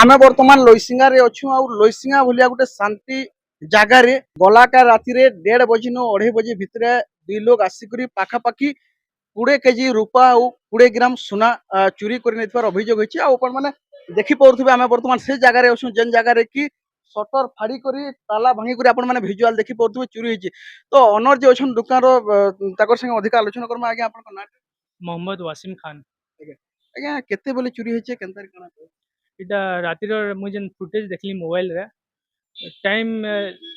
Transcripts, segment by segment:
आमे वर्तमान लोईसिंगा रे अच्छू आ लोईसिंगा भलिया गोटे शांति जगार गलाका राति 1:30 बजे नु 2:30 बजे भितर दुई लोग आसिक पाखापाखि 20 केजी रूपा और 20 ग्राम सोना चोरी कर अभियोग होती मैंने देखी पारे आम बर्तमान से जगार अच्छु जेन जगार कि सटर फाड़ी करी ताला भांगी कर आपण माने विजुअल देखी पारे चोरी होती तो ओनर जो अच्छा दुकान संगे अधिक आलोचना करमा आज्ञा आपन ना मोहम्मद वासिम खान। आज्ञा केते बोले चोरी होती केनतार काना इटा रातिर मुझे जेन फुटेज देखली मोबाइल रे टाइम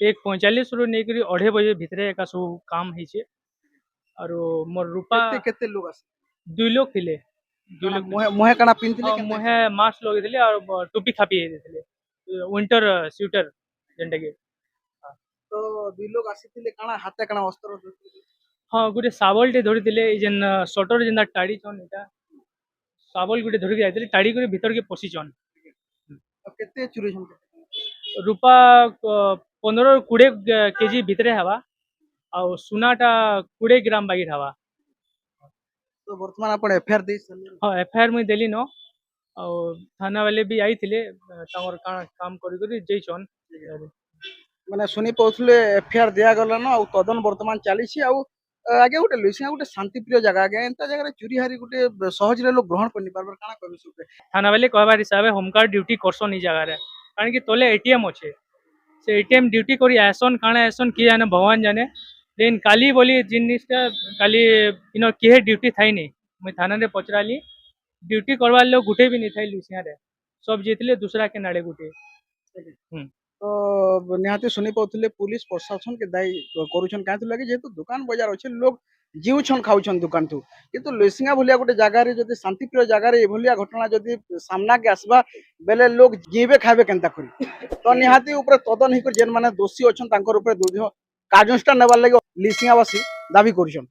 1:45 रु नहीं करी 2:30 बजे भितर एका सब काम होइछे और मोर रूपा केते केते लोग आसे दुई लोग थिले दुई लोग मोहे मोहे काना पिनथिले केनता मुहे मास्क लगे और टोपी खापी देथिले विंटर स्वेटर जेनटा के तो दुई लोग आसीथिले काना हाथे काना अस्त्र धरथिले हाँ गोटे साबल टे धरी जेन सटर जेनता टाड़ी छन एटा साबल गोटे धरिक जाइथिले टाड़ी कर भीतर के पशिछन केते चोरी छन रूपा 15 ରୁ 20 केजी भितर हवा आ सुनाटा 20 ग्राम बागिर हवा। तो वर्तमान आपण एफआईआर दे हाँ एफआईआर मुई देली न आ थाना वाले भी आईथिले तांगर काम करी करी जैछन माने सुनी पहुँचले एफआईआर दिया गला न तदन वर्तमान चलीछि आगे गोटे लुइसिंगा गोटे शांति प्रिय जगह आगे एंता जगह चोरी हारी गोटे सहज रे लोग ग्रहण करनी पारबर काना कहबे सुबे थाना वाले कहबार हिसाब से होमगार्ड ड्यूटी करसन ई जगह रे कारण कि तले एटीएम अच्छे से एटीएम ड्यूटी करी आसन काना आसन किए जाने भगवान जाने लेकिन काली बोली जिनिसटा काली इनो किहे ड्यूटी थाई नहीं मुई थाना रे पचराली ड्यूटी करवार लोग गुटे भी नहीं थाई लुइसिंगा रे सब जीतले दूसरा के नाड़े गुटे तो निहाती सुनी पाउथले पुलिस प्रशासन के दायी करूछन काहे लगे जेहेतु दुकान बाजार अच्छे लोग जीउछन खाउछन दुकान थु किंतु लुइसिंगा भलिया गोटे जगह रे जदी शांति प्रिय जगह रे एभलिया घटना जदी सामना के आसबा बेले लोग जीवे खाबे केनता करी तो निहाती ऊपर तदन ही कर जेन माने दोषी अछन तांकर ऊपर दुर्ध कार्यानुष्ठान नेबार लागि लुइसिंगावासी दाबी करूछन।